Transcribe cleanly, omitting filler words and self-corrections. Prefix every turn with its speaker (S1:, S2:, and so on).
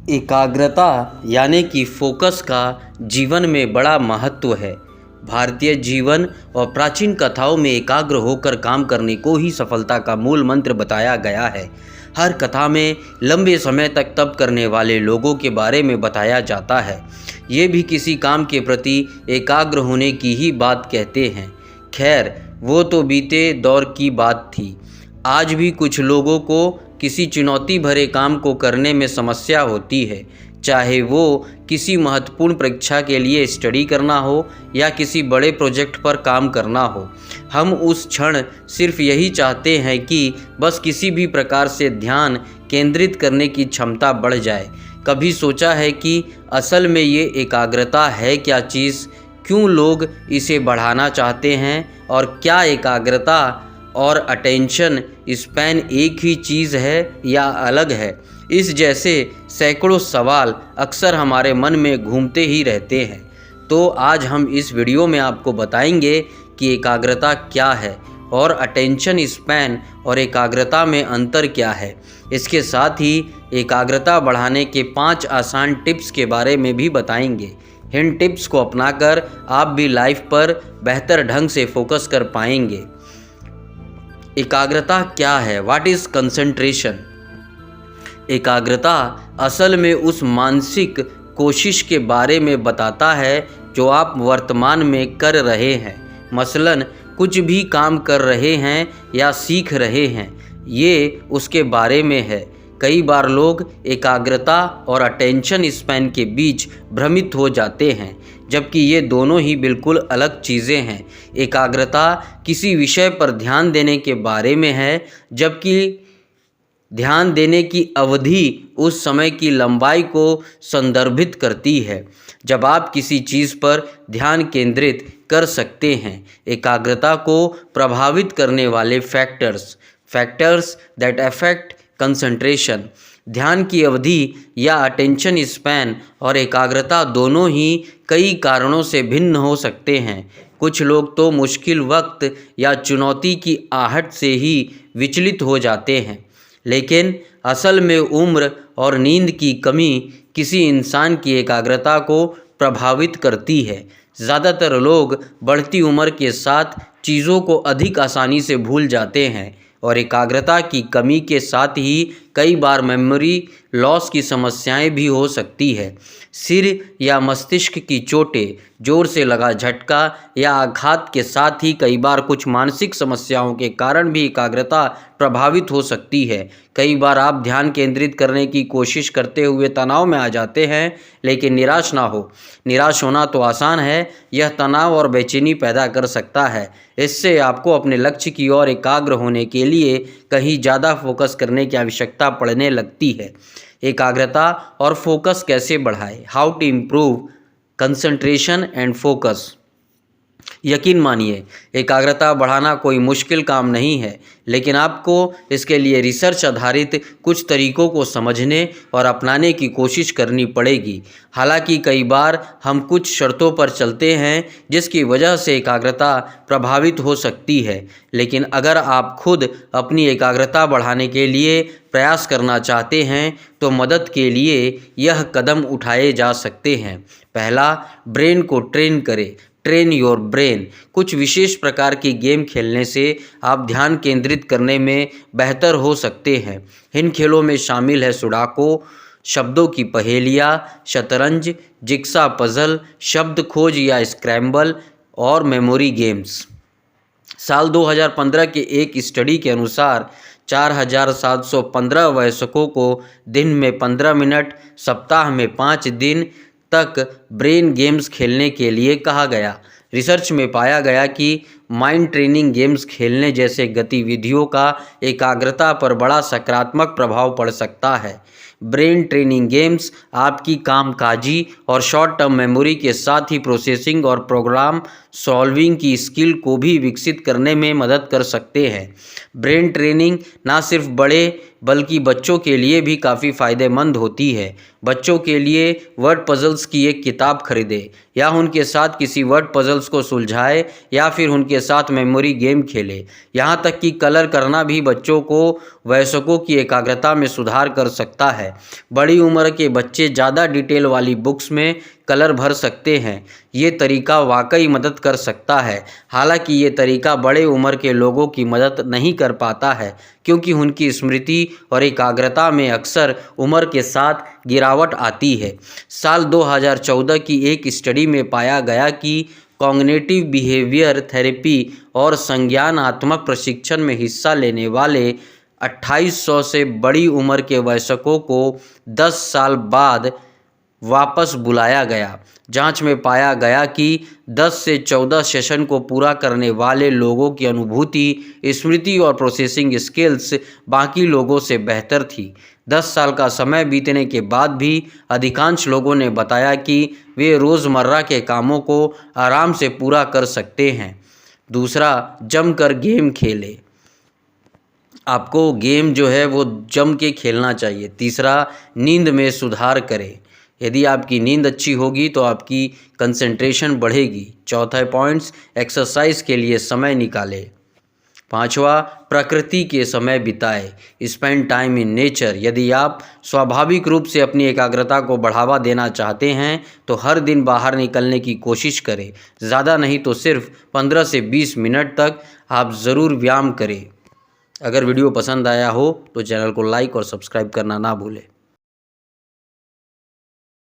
S1: एकाग्रता यानी कि फोकस का जीवन में बड़ा महत्व है। भारतीय जीवन और प्राचीन कथाओं में एकाग्र होकर काम करने को ही सफलता का मूल मंत्र बताया गया है। हर कथा में लंबे समय तक तप करने वाले लोगों के बारे में बताया जाता है। ये भी किसी काम के प्रति एकाग्र होने की ही बात कहते हैं। खैर, वो तो बीते दौर की बात थी। आज भी कुछ लोगों को किसी चुनौती भरे काम को करने में समस्या होती है, चाहे वो किसी महत्वपूर्ण परीक्षा के लिए स्टडी करना हो या किसी बड़े प्रोजेक्ट पर काम करना हो। हम उस क्षण सिर्फ यही चाहते हैं कि बस किसी भी प्रकार से ध्यान केंद्रित करने की क्षमता बढ़ जाए। कभी सोचा है कि असल में ये एकाग्रता है क्या चीज़? क्यों लोग इसे बढ़ाना चाहते हैं? और क्या एकाग्रता और अटेंशन स्पैन एक ही चीज़ है या अलग है? इस जैसे सैकड़ों सवाल अक्सर हमारे मन में घूमते ही रहते हैं। तो आज हम इस वीडियो में आपको बताएंगे कि एकाग्रता क्या है और अटेंशन स्पैन और एकाग्रता में अंतर क्या है। इसके साथ ही एकाग्रता बढ़ाने के 5 आसान टिप्स के बारे में भी बताएंगे। इन टिप्स को अपनाकर आप भी लाइफ पर बेहतर ढंग से फोकस कर पाएंगे। एकाग्रता क्या है? What is concentration? एकाग्रता असल में उस मानसिक कोशिश के बारे में बताता है जो आप वर्तमान में कर रहे हैं। मसलन कुछ भी काम कर रहे हैं या सीख रहे हैं, ये उसके बारे में है। कई बार लोग एकाग्रता और अटेंशन स्पैन के बीच भ्रमित हो जाते हैं, जबकि ये दोनों ही बिल्कुल अलग चीज़ें हैं। एकाग्रता किसी विषय पर ध्यान देने के बारे में है, जबकि ध्यान देने की अवधि उस समय की लंबाई को संदर्भित करती है जब आप किसी चीज़ पर ध्यान केंद्रित कर सकते हैं। एकाग्रता को प्रभावित करने वाले फैक्टर्स दैट अफेक्ट कंसंट्रेशन। ध्यान की अवधि या अटेंशन स्पैन और एकाग्रता दोनों ही कई कारणों से भिन्न हो सकते हैं। कुछ लोग तो मुश्किल वक्त या चुनौती की आहट से ही विचलित हो जाते हैं, लेकिन असल में उम्र और नींद की कमी किसी इंसान की एकाग्रता को प्रभावित करती है। ज़्यादातर लोग बढ़ती उम्र के साथ चीज़ों को अधिक आसानी से भूल जाते हैं और एकाग्रता की कमी के साथ ही कई बार मेमोरी लॉस की समस्याएं भी हो सकती है। सिर या मस्तिष्क की चोटें, जोर से लगा झटका या आघात के साथ ही कई बार कुछ मानसिक समस्याओं के कारण भी एकाग्रता प्रभावित हो सकती है। कई बार आप ध्यान केंद्रित करने की कोशिश करते हुए तनाव में आ जाते हैं, लेकिन निराश ना हो। निराश होना तो आसान है, यह तनाव और बेचैनी पैदा कर सकता है। इससे आपको अपने लक्ष्य की ओर एकाग्र होने के लिए कहीं ज़्यादा फोकस करने की आवश्यकता पड़ने लगती है। एकाग्रता और फोकस कैसे बढ़ाएं? How to improve concentration and focus. यकीन मानिए, एकाग्रता बढ़ाना कोई मुश्किल काम नहीं है, लेकिन आपको इसके लिए रिसर्च आधारित कुछ तरीकों को समझने और अपनाने की कोशिश करनी पड़ेगी। हालांकि कई बार हम कुछ शर्तों पर चलते हैं जिसकी वजह से एकाग्रता प्रभावित हो सकती है, लेकिन अगर आप खुद अपनी एकाग्रता बढ़ाने के लिए प्रयास करना चाहते हैं तो मदद के लिए यह कदम उठाए जा सकते हैं। पहला, ब्रेन को ट्रेन करें। Train your brain. कुछ विशेष प्रकार की गेम खेलने से आप ध्यान केंद्रित करने में बेहतर हो सकते हैं। इन खेलों में शामिल है सुडाको, शब्दों की पहेलियाँ, शतरंज, जिग्सा पजल, शब्द खोज या स्क्रैम्बल और मेमोरी गेम्स। साल 2015 के एक स्टडी के अनुसार 4715 वयस्कों को दिन में 15 मिनट, सप्ताह में 5 दिन तक ब्रेन गेम्स खेलने के लिए कहा गया। रिसर्च में पाया गया कि माइंड ट्रेनिंग गेम्स खेलने जैसे गतिविधियों का एकाग्रता पर बड़ा सकारात्मक प्रभाव पड़ सकता है। ब्रेन ट्रेनिंग गेम्स आपकी कामकाजी और शॉर्ट टर्म मेमोरी के साथ ही प्रोसेसिंग और प्रोग्राम सॉल्विंग की स्किल को भी विकसित करने में मदद कर सकते हैं। ब्रेन ट्रेनिंग ना सिर्फ बड़े बल्कि बच्चों के लिए भी काफ़ी फ़ायदेमंद होती है। बच्चों के लिए वर्ड पजल्स की एक किताब खरीदें या उनके साथ किसी वर्ड पजल्स को सुलझाए या फिर उनके साथ मेमोरी गेम खेलें। यहाँ तक कि कलर करना भी बच्चों को वयस्कों की एकाग्रता में सुधार कर सकता है। बड़ी उम्र के बच्चे ज़्यादा डिटेल वाली बुक्स में कलर भर सकते हैं। ये तरीका वाकई मदद कर सकता है। हालांकि ये तरीका बड़े उम्र के लोगों की मदद नहीं कर पाता है, क्योंकि उनकी स्मृति और एकाग्रता में अक्सर उम्र के साथ गिरावट आती है। साल 2014 की एक स्टडी में पाया गया कि कॉग्निटिव बिहेवियर थेरेपी और संज्ञानात्मक प्रशिक्षण में हिस्सा लेने वाले 2800 से बड़ी उम्र के वयस्कों को 10 साल बाद वापस बुलाया गया। जांच में पाया गया कि 10 से 14 सेशन को पूरा करने वाले लोगों की अनुभूति, स्मृति और प्रोसेसिंग स्किल्स बाकी लोगों से बेहतर थी। 10 साल का समय बीतने के बाद भी अधिकांश लोगों ने बताया कि वे रोज़मर्रा के कामों को आराम से पूरा कर सकते हैं। दूसरा, जमकर गेम खेलें। आपको गेम जो है वो जम के खेलना चाहिए। तीसरा, नींद में सुधार करें। यदि आपकी नींद अच्छी होगी तो आपकी कंसंट्रेशन बढ़ेगी। चौथा पॉइंट्स, एक्सरसाइज के लिए समय निकालें। पांचवा, प्रकृति के समय बिताएं। Spend time in nature. यदि आप स्वाभाविक रूप से अपनी एकाग्रता को बढ़ावा देना चाहते हैं तो हर दिन बाहर निकलने की कोशिश करें। ज़्यादा नहीं तो सिर्फ 15 से 20 मिनट तक आप ज़रूर व्यायाम करें। अगर वीडियो पसंद आया हो तो चैनल को लाइक और सब्सक्राइब करना ना भूलें।